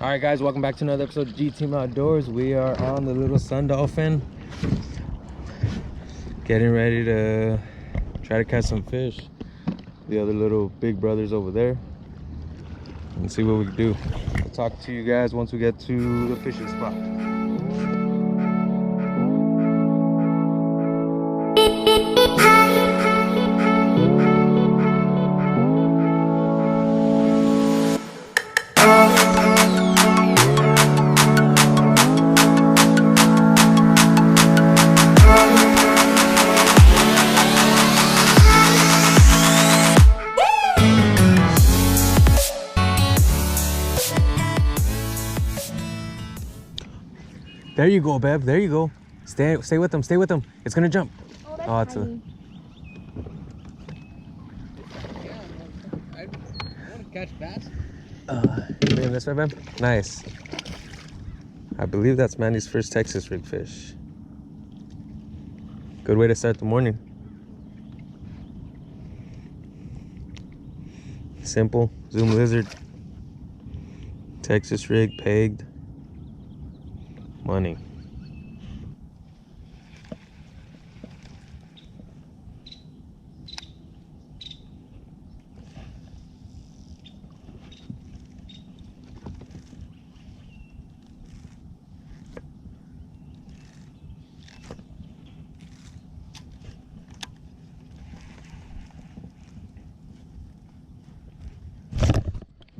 All right, guys, welcome back to another episode of G Team Outdoors. We are on the little Sun Dolphin, getting ready to try to catch some fish. The other little big brothers over there, and see what we can do. I'll talk to you guys once we get to the fishing spot. There you go, Bev. There you go. Stay with them. Stay with them. It's gonna jump. Oh, that's it's tiny. I want to catch bass. Bring this way, Bev. Nice. I believe that's Mandy's first Texas rig fish. Good way to start the morning. Simple. Zoom lizard. Texas rig, pegged. Money.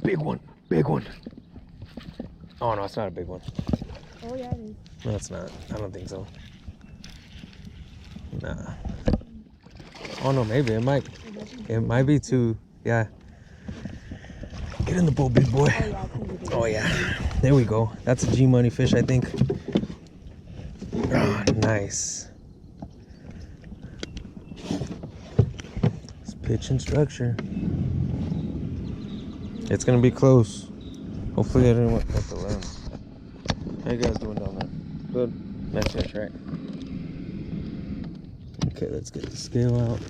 Big one, big one. Oh no, it's not a big one. Oh yeah, it is. No, it's not. I don't think so. Nah. Oh no, maybe it might. It might be too. Yeah. Get in the boat, big boy. Oh yeah. There we go. That's a G Money fish, I think. Oh, nice. It's pitch and structure. It's gonna be close. Hopefully I didn't want the lens. How you guys doing down there? Good. Nice fish, right? Okay, let's get the scale out.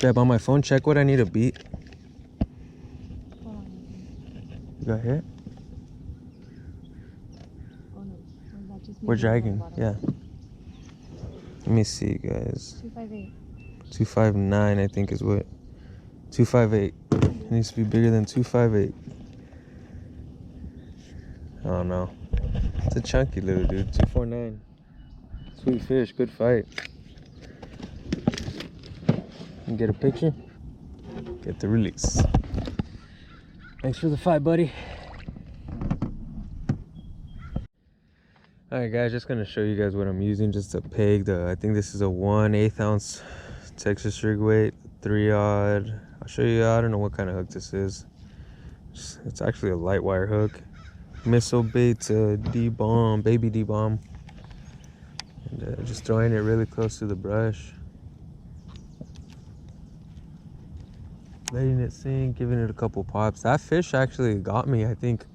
Grab on my phone, check what I need to beat. You got hit? Oh no. We're dragging, yeah. Let me see, guys. 258. 259, I think is what. 258. It needs to be bigger than 258. I don't know. It's a chunky little dude. 249. Sweet fish, good fight. You get a picture? Get the release. Thanks for the fight, buddy. Alright guys, just gonna show you guys what I'm using just to peg the, I think this is a 1/8 ounce Texas rig weight, 3-aught. I'll show you, I don't know what kind of hook this is. It's actually a light wire hook. Missile bait D-bomb, baby D-bomb. And just throwing it really close to the brush. Letting it sink, giving it a couple pops. That fish actually got me, I think,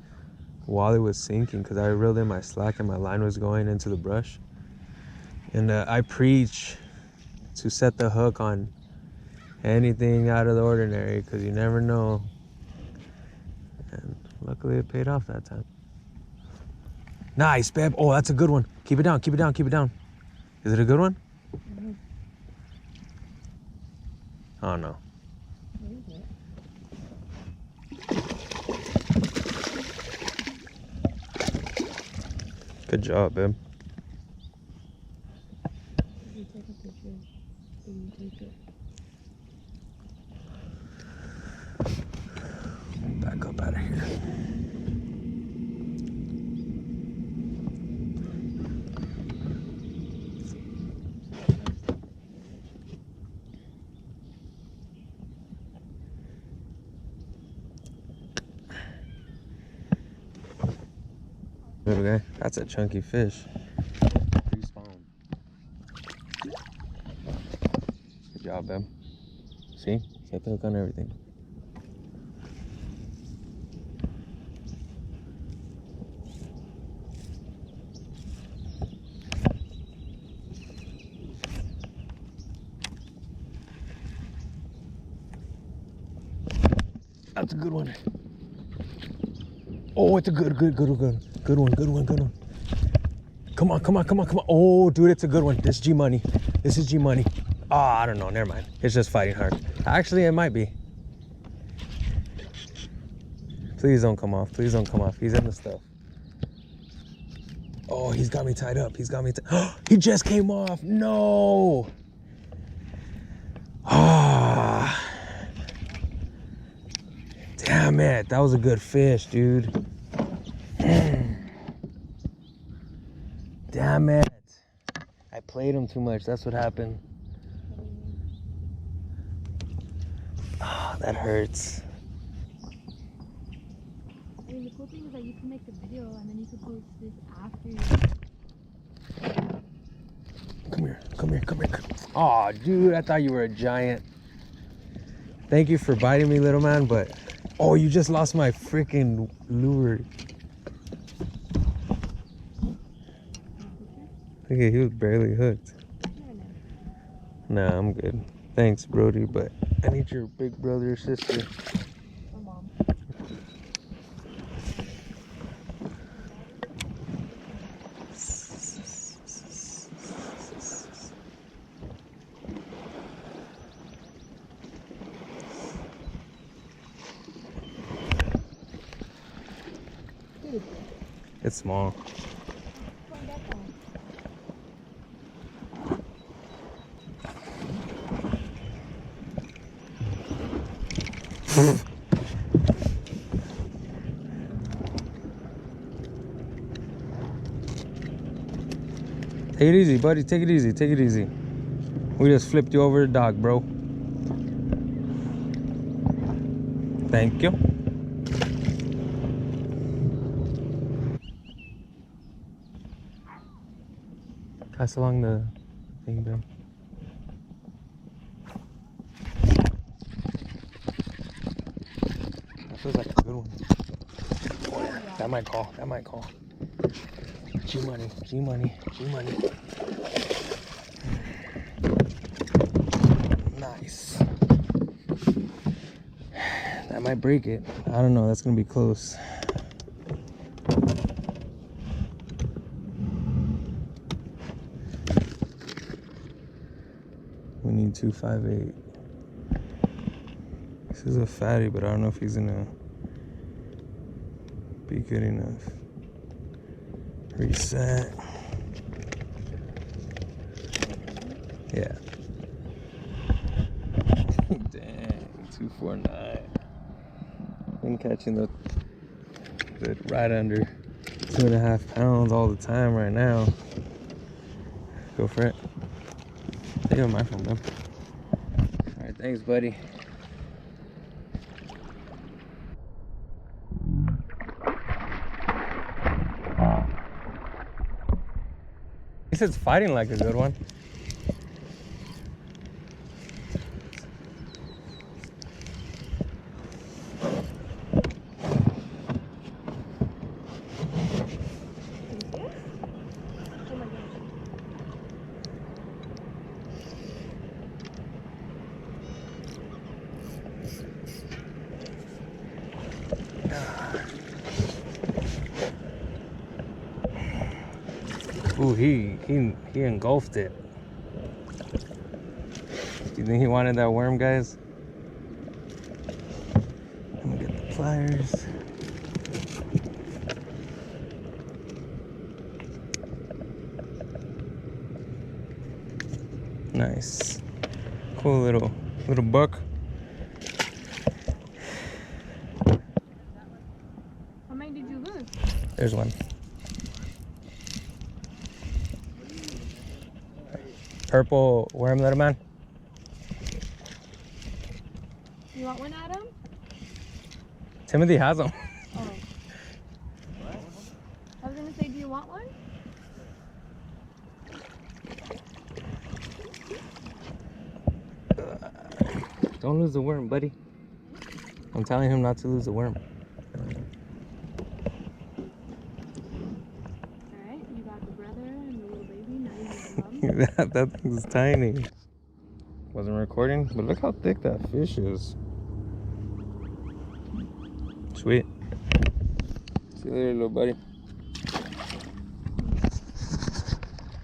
while it was sinking, because I reeled in my slack and my line was going into the brush. And I preach to set the hook on anything out of the ordinary, because you never know. And luckily it paid off that time. Nice, babe. Oh, that's a good one. Keep it down, keep it down, keep it down. Is it a good one? Mm-hmm. Oh no. Good job, babe. You take a picture, then you take it. Back up out of here. Little guy, that's a chunky fish. Respawn. Good job, babe. See? Set the hook on everything. That's a good one. Oh, it's a good one. Come on. Oh, dude, it's a good one. This is G Money. Oh, I don't know. Never mind. It's just fighting hard. Actually, it might be. Please don't come off. He's in the stuff. Oh, he's got me tied up. He just came off. No. Ah. Damn it. That was a good fish, dude. Damn it. I played him too much. That's what happened. Ah, that hurts. I mean, the cool thing is that you can make the video and then you can post this after. Come here. Oh, dude, I thought you were a giant. Thank you for biting me, little man, but oh, you just lost my freaking lure. Okay, he was barely hooked. Nah, I'm good. Thanks, Brody, but I need your big brother or sister. My mom. It's small. Take it easy, buddy. Take it easy. We just flipped you over the dock, bro. Thank you. Pass along the thing, bro. That feels like a good one. Oh, yeah. That might call. G money. Nice. That might break it. I don't know. That's gonna be close. We need 258. This is a fatty, but I don't know if he's gonna be good enough. Reset. Yeah. Dang, 249. Been catching the right under 2.5 pounds all the time right now. Go for it. Take it with my phone, man. All right, thanks, buddy. He says fighting like a good one. Ooh, he engulfed it. Do you think he wanted that worm, guys? I'm gonna get the pliers. Nice. Cool little buck. How many did you lose? There's one. Purple worm, little man. You want one, Adam? Timothy has them. Oh. I was gonna say, do you want one? Don't lose the worm, buddy. I'm telling him not to lose the worm. Alright, you got the brother and the little baby, now you have the mom. that thing's tiny. Wasn't recording, but look how thick that fish is. Sweet. See you later, little buddy.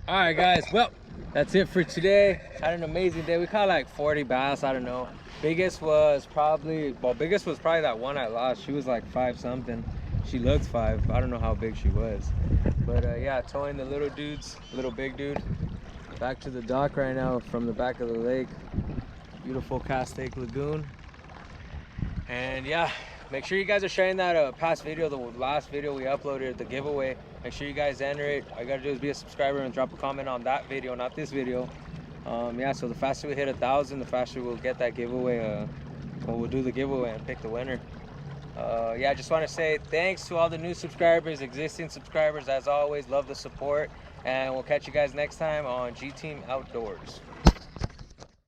All right, guys. Well, that's it for today. Had an amazing day. We caught like 40 bass. I don't know. Biggest was probably that one I lost. She was like 5 something. She looked 5. I don't know how big she was. But yeah, towing the little big dude, back to the dock right now from the back of the lake. Beautiful Castaic Lagoon. And yeah, make sure you guys are sharing that past video, the last video we uploaded, the giveaway. Make sure you guys enter it. All you gotta do is be a subscriber and drop a comment on that video, not this video. Yeah, so the faster we hit 1,000, the faster we'll get that giveaway. We'll do the giveaway and pick the winner. Yeah, I just want to say thanks to all the new subscribers, existing subscribers. As always, love the support, and we'll catch you guys next time on G Team Outdoors.